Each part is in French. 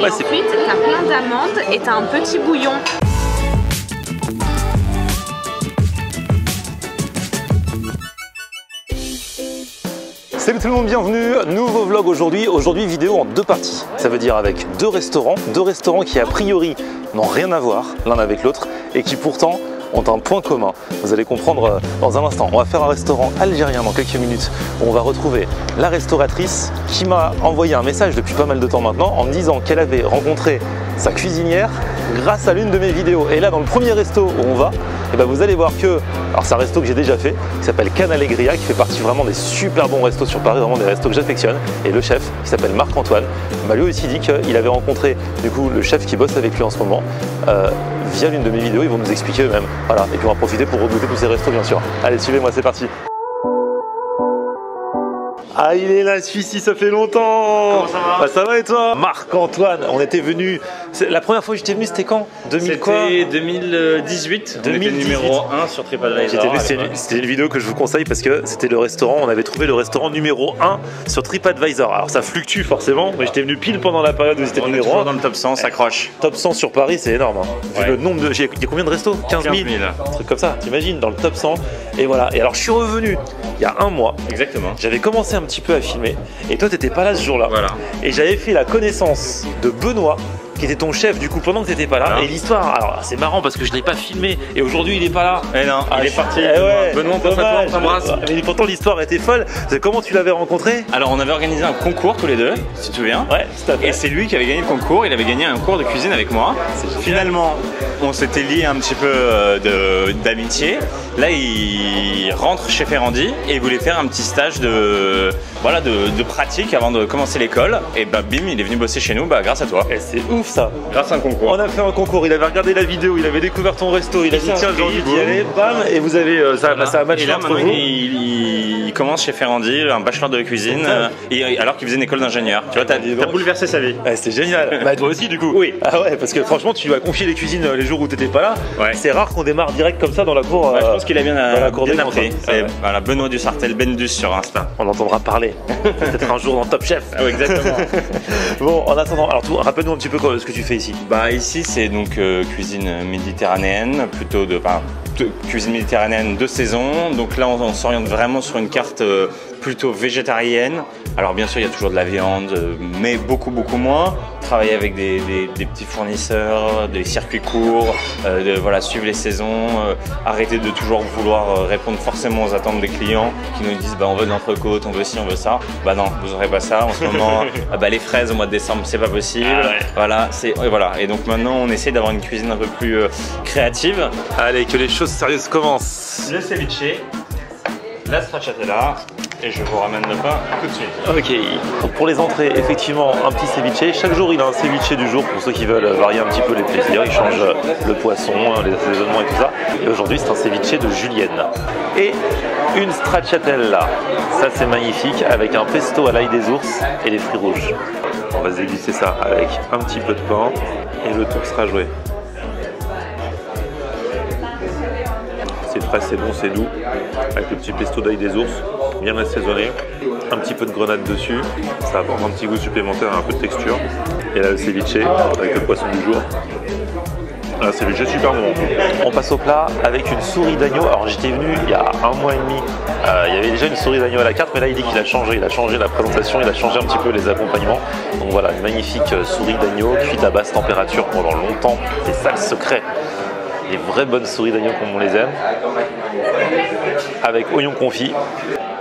Et ensuite, tu as plein d'amandes et tu as un petit bouillon. Salut tout le monde, bienvenue, nouveau vlog aujourd'hui, vidéo en deux parties. Ça veut dire avec deux restaurants qui a priori n'ont rien à voir l'un avec l'autre et qui pourtant ont un point commun. Vous allez comprendre dans un instant. On va faire un restaurant algérien dans quelques minutes où on va retrouver la restauratrice qui m'a envoyé un message depuis pas mal de temps maintenant en me disant qu'elle avait rencontré sa cuisinière grâce à l'une de mes vidéos. Et là, dans le premier resto où on va, et ben vous allez voir que, alors c'est un resto que j'ai déjà fait, qui s'appelle Can Alegria, qui fait partie vraiment des super bons restos sur Paris, vraiment des restos que j'affectionne. Et le chef, qui s'appelle Marc-Antoine, m'a lui aussi dit qu'il avait rencontré du coup le chef qui bosse avec lui en ce moment via l'une de mes vidéos. Ils vont nous expliquer eux-mêmes. Voilà, et puis on va profiter pour regoûter tous ces restos bien sûr. Allez, suivez-moi, c'est parti. Ah, il est là, celui-ci, ça fait longtemps. Comment ça va? Bah, ça va et toi? Marc-Antoine, on était venu. La première fois que j'étais venu, c'était quand? 2000 quoi? C'était 2018. On était numéro 1 sur TripAdvisor. C'était une vidéo que je vous conseille parce que c'était le restaurant. On avait trouvé le restaurant numéro 1 sur TripAdvisor. Alors ça fluctue forcément, mais j'étais venu pile pendant la période où c'était le numéro 1. Dans le top 100, ça accroche. Top 100 sur Paris, c'est énorme. Hein. Ouais. Le nombre de. Il y a combien de restos? 15 000. Un truc comme ça, t'imagines, dans le top 100. Et voilà. Et alors je suis revenu il y a un mois. Exactement. J'avais commencé un petit peu à filmer. Et toi, t'étais pas là ce jour-là. Voilà. Et j'avais fait la connaissance de Benoît, qui était ton chef du coup pendant que t'étais pas là. Voilà. Et l'histoire, alors c'est marrant parce que je l'ai pas filmé et aujourd'hui il est pas là. Eh non, il est parti. Ouais, Benoît, on t'embrasse. Mais pourtant l'histoire était folle. Comment tu l'avais rencontré? Alors on avait organisé un concours tous les deux, si tu te souviens. Ouais, tout à fait. Et c'est lui qui avait gagné le concours. Il avait gagné un cours de cuisine avec moi. Finalement, on s'était lié un petit peu d'amitié. Là, il rentre chez Ferrandi et il voulait faire un petit stage de pratique avant de commencer l'école. Et bah bim, il est venu bosser chez nous grâce à toi. Et c'est ouf ça. Grâce à un concours. On a fait un concours, il avait regardé la vidéo, il avait découvert ton resto, il a dit tiens j'ai envie d'y aller, bam, et vous avez ça a matché et là, entre vous. il commence chez Ferrandi, un bachelor de cuisine, alors qu'il faisait une école d'ingénieur. Tu vois, t'as bouleversé sa vie. Ouais, c'est génial. Bah toi aussi du coup. Oui. Ah ouais, parce que franchement tu lui as confié les cuisines les jours où t'étais pas là. Ouais. C'est rare qu'on démarre direct comme ça dans la cour. Je pense qu'il a bien appris. Ouais. Voilà, Benoît du Sartel Bendus sur Insta. On entendra parler. Peut-être un jour dans Top Chef. Ah ouais, exactement. Bon, en attendant, alors rappelle-nous un petit peu ce que tu fais ici. Bah ici c'est donc cuisine méditerranéenne, plutôt de cuisine méditerranéenne de saison. Donc là on s'oriente vraiment sur une carte plutôt végétarienne. Alors bien sûr il y a toujours de la viande, mais beaucoup moins. Travailler avec des petits fournisseurs, des circuits courts, suivre les saisons, arrêter de toujours vouloir répondre forcément aux attentes des clients qui nous disent on veut de l'entrecôte, on veut ci, on veut ça. Bah non, vous aurez pas ça en ce moment. Les fraises au mois de décembre c'est pas possible. Ah ouais. Voilà, et donc maintenant on essaie d'avoir une cuisine un peu plus créative. Allez, que les choses sérieuses commencent. Le ceviche, la stracciatella, et je vous ramène le pain tout de suite. Ok, donc pour les entrées, effectivement, un petit ceviche. Chaque jour, il a un ceviche du jour pour ceux qui veulent varier un petit peu les plaisirs. Il change le poisson, les assaisonnements et tout ça. Et aujourd'hui, c'est un ceviche de julienne. Et une stracciatella. Ça, c'est magnifique, avec un pesto à l'ail des ours et des fruits rouges. On va se déguster ça avec un petit peu de pain et le tour sera joué. C'est frais, c'est bon, c'est doux, avec le petit pesto d'ail des ours, bien assaisonné, un petit peu de grenade dessus, ça apporte un petit goût supplémentaire, un peu de texture. Et là le ceviche avec le poisson du jour. Un ceviche super bon. On passe au plat avec une souris d'agneau. Alors j'étais venu il y a un mois et demi, il y avait déjà une souris d'agneau à la carte, mais là il dit qu'il a changé la présentation, il a changé un petit peu les accompagnements. Donc voilà, une magnifique souris d'agneau cuite à basse température pendant longtemps, c'est ça le secret. Les vraies bonnes souris d'agneau comme on les aime, avec oignons confits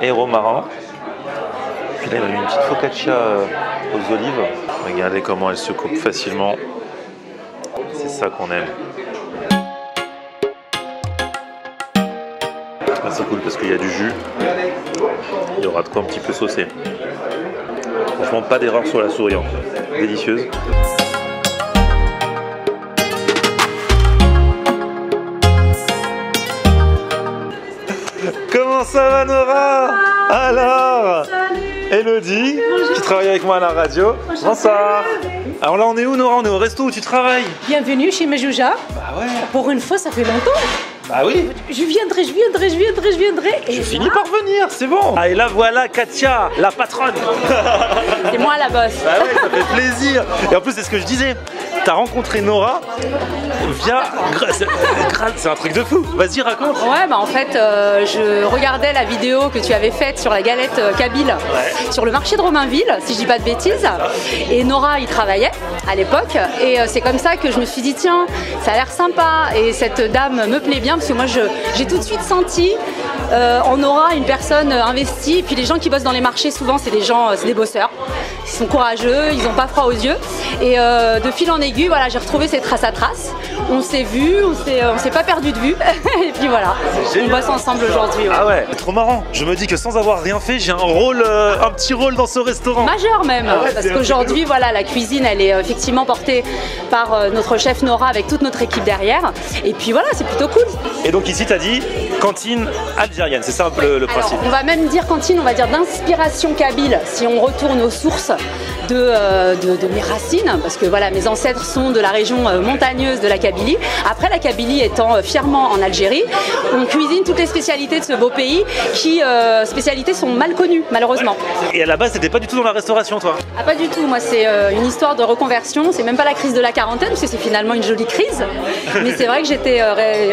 et romarin. Puis là, il a mis une petite focaccia aux olives. Regardez comment elle se coupe facilement. C'est ça qu'on aime. Là, c'est cool parce qu'il y a du jus. Il y aura de quoi un petit peu saucer. Franchement, pas d'erreur sur la souris. Délicieuse. Comment ça va Nora? Alors, Elodie, qui travaille avec moi à la radio. Bonsoir. Alors là on est où Nora? On est au resto où tu travailles. Bienvenue chez Majouja. Bah ouais. Pour une fois ça fait longtemps. Bah oui. Je viendrai. Et Je finis par venir, c'est bon. Ah et là voilà Katia, la patronne. c'est moi la bosse. Bah ouais, ça fait plaisir. Et en plus c'est ce que je disais. T'as rencontré Nora via... C'est un truc de fou. Vas-y, raconte. Ouais, bah en fait, je regardais la vidéo que tu avais faite sur la galette Kabyle sur le marché de Romainville, si je dis pas de bêtises. Et Nora y travaillait à l'époque. Et c'est comme ça que je me suis dit, tiens, ça a l'air sympa. Et cette dame me plaît bien parce que moi, j'ai tout de suite senti en Nora une personne investie. Et puis les gens qui bossent dans les marchés, souvent, c'est des gens, c'est des bosseurs. Ils sont courageux, ils n'ont pas froid aux yeux. Et de fil en aiguille, voilà, j'ai retrouvé ces traces à traces. On s'est vus, on s'est pas perdu de vue. Et puis voilà, on bosse ensemble aujourd'hui. Ouais. Ah ouais, trop marrant. Je me dis que sans avoir rien fait, j'ai un rôle, un petit rôle dans ce restaurant. Majeur même, Ah ouais, parce qu'aujourd'hui, voilà, la cuisine, elle est effectivement portée par notre chef Nora avec toute notre équipe derrière. Et puis voilà, c'est plutôt cool. Et donc ici, t'as dit cantine algérienne, c'est ça un peu le principe. Alors, on va même dire cantine, on va dire d'inspiration kabyle, si on retourne aux sources de mes racines, parce que voilà, mes ancêtres sont de la région montagneuse de la Kabylie. Après, la Kabylie étant fièrement en Algérie, on cuisine toutes les spécialités de ce beau pays qui, spécialités sont mal connues, malheureusement. Et à la base, t'étais pas du tout dans la restauration, toi? Ah, pas du tout, moi c'est une histoire de reconversion, c'est même pas la crise de la quarantaine, parce que c'est finalement une jolie crise, mais c'est vrai que j'étais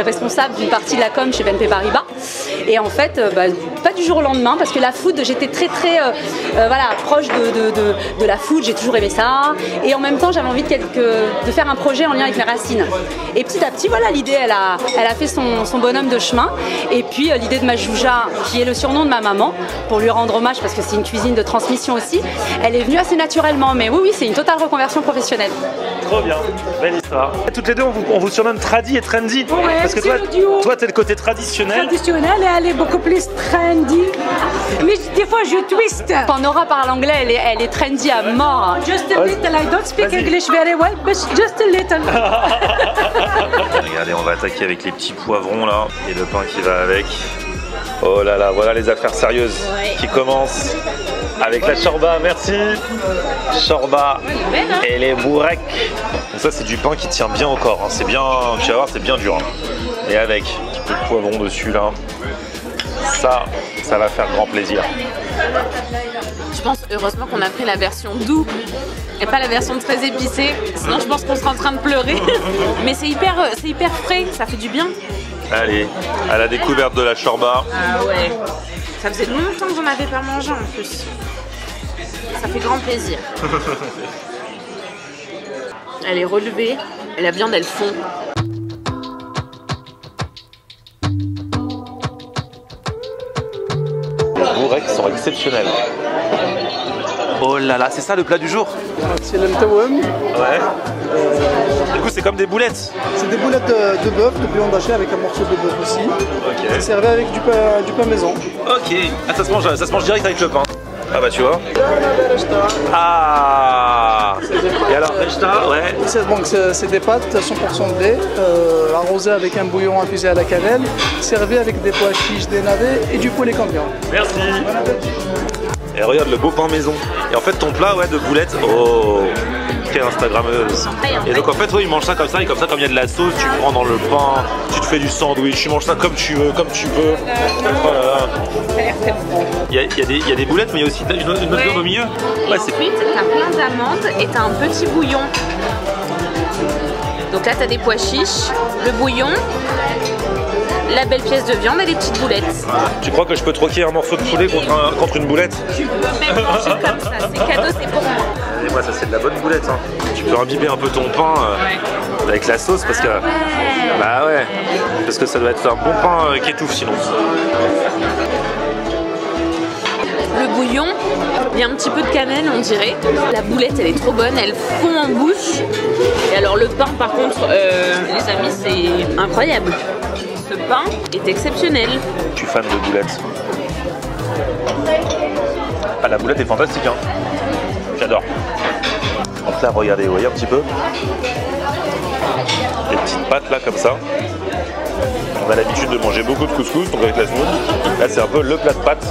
responsable d'une partie de la com chez BNP Paribas, et en fait, pas du jour au lendemain, parce que la food, j'étais très voilà, proche de la food, j'ai toujours aimé ça, et en même temps j'avais envie de faire un projet en lien avec mes racines. Et petit à petit, voilà, l'idée elle a fait son bonhomme de chemin, et puis l'idée de Majouja, qui est le surnom de ma maman, pour lui rendre hommage parce que c'est une cuisine de transmission aussi, elle est venue assez naturellement, mais oui, c'est une totale reconversion professionnelle. Trop bien, belle histoire. Toutes les deux, on vous surnomme Tradi et Trendy, ouais, parce que toi t'es le côté traditionnel. Traditionnel et elle est beaucoup plus trendy. Mais des fois je twist. Quand Nora parle anglais, elle est trendy à mort. Just a little, I don't speak English very well, but just a little. Regardez, on va attaquer avec les petits poivrons là, et le pain qui va avec. Oh là là, voilà les affaires sérieuses qui commencent avec la shorba, merci. Shorba et les bourreks. Donc ça c'est du pain qui tient bien au corps, hein. C'est bien, tu vas voir, c'est bien dur. Hein. Et avec un petit peu de poivron dessus là, ça va faire grand plaisir. Je pense heureusement qu'on a pris la version doux et pas la version très épicée, sinon je pense qu'on serait en train de pleurer. Mais c'est hyper frais, ça fait du bien. Allez, à la découverte de la shorba. Ah ouais, ça faisait longtemps que j'en avais pas mangé en plus. Ça fait grand plaisir. Elle est relevée et la viande elle fond. Les bourreks sont exceptionnels. Oh là là, c'est ça le plat du jour? C'est le mtawem. Ouais. Du coup, c'est comme des boulettes. C'est des boulettes de bœuf, de viande hachée avec un morceau de bœuf aussi. Ok. C'est servi avec du pain maison. Ok. Ah, ça se mange direct avec le pain. Ah bah tu vois. Ah. Et alors rechta, ouais. C'est des pâtes 100% de lait, arrosées avec un bouillon infusé à la cannelle, servi avec des pois chiches, des navets et du poulet campion. Merci. Et regarde le beau pain maison. Et en fait ton plat de boulettes. Oh, quelle instagrammeuse. Et donc en fait il mange ça comme ça, et comme ça, comme il y a de la sauce, tu prends dans le pain, tu te fais du sandwich, tu manges ça comme tu veux, comme tu peux. Oh là là. Il y a des boulettes, mais il y a aussi une autre viande au milieu. Et ensuite t'as plein d'amandes et t'as un petit bouillon. Donc là t'as des pois chiches, le bouillon, la belle pièce de viande et les petites boulettes. Tu crois que je peux troquer un morceau de poulet contre une boulette? Tu peux même manger comme ça, c'est cadeau, c'est pour moi. Et moi ça c'est de la bonne boulette. Hein. Tu peux imbiber un peu ton pain avec la sauce parce que... Bah ouais, parce que ça doit être un bon pain qui étouffe sinon. Le bouillon, il y a un petit peu de cannelle on dirait. La boulette elle est trop bonne, elle fond en bouche. Et alors le pain par contre, les amis, c'est incroyable. Ce pain est exceptionnel. Je suis fan de boulettes. Ah, la boulette est fantastique, hein. J'adore. Donc là, regardez, vous voyez un petit peu les petites pâtes là comme ça. On a l'habitude de manger beaucoup de couscous, donc avec la semoule. Là, c'est un peu le plat de pâtes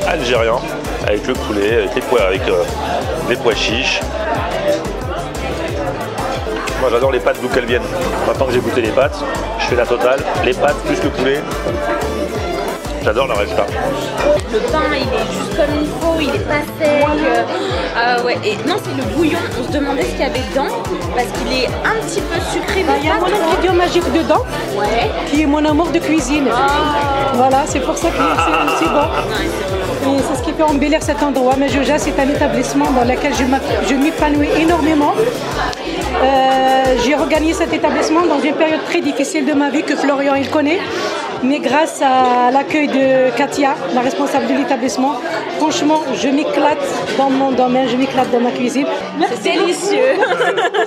algérien avec le poulet, avec les pois, avec des pois chiches. Moi j'adore les pâtes d'où qu'elles viennent. Maintenant que j'ai goûté les pâtes, je fais la totale. Les pâtes plus le poulet. J'adore le résultat. Le pain, il est juste comme il faut, il est pas sec. Ouais. Et non, c'est le bouillon. On se demandait ce qu'il y avait dedans parce qu'il est un petit peu sucré. Il y a mon ingrédient magique dedans, qui est mon amour de cuisine. Voilà, c'est pour ça que c'est aussi bon. Et c'est ce qui peut embellir cet endroit. Majouja, c'est un établissement dans lequel je m'épanouis énormément. J'ai regagné cet établissement dans une période très difficile de ma vie que Florian il connaît. Mais grâce à l'accueil de Katia, la responsable de l'établissement, franchement, je m'éclate dans mon domaine, je m'éclate dans ma cuisine. C'est délicieux.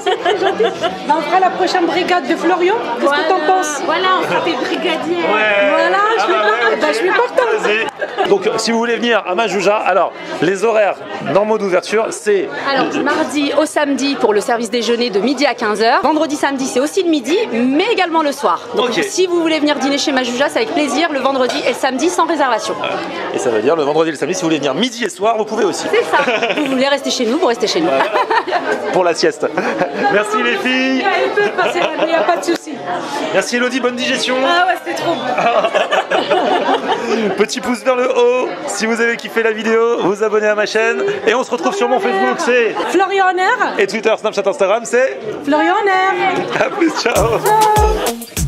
C'est très gentil. Ben, on fera la prochaine brigade de Florian. Qu'est-ce que t'en penses? Voilà, on fera des brigadiers. Voilà, je suis partante. Donc si vous voulez venir à Majouja, alors les horaires normaux d'ouverture, c'est... Alors, du mardi au samedi pour le service déjeuner de midi à 15h. Vendredi, samedi, c'est aussi le midi, mais également le soir. Donc, si vous voulez venir dîner chez Majouja, c'est avec plaisir le vendredi et le samedi sans réservation. Et ça veut dire le vendredi et le samedi, si vous voulez venir midi et soir, vous pouvez aussi. C'est ça. Vous voulez rester chez nous, vous restez chez nous. Pour la sieste. Merci les filles. Elle peut passer la nuit, il n'y a pas de souci. Merci Elodie, bonne digestion. Ah ouais, c'était trop bon. Petit pouce vers le haut si vous avez kiffé la vidéo, vous abonnez à ma chaîne et on se retrouve sur mon Facebook, c'est Florian Honner. Et Twitter, Snapchat, Instagram, c'est Florian Honner. À plus, ciao. Ciao.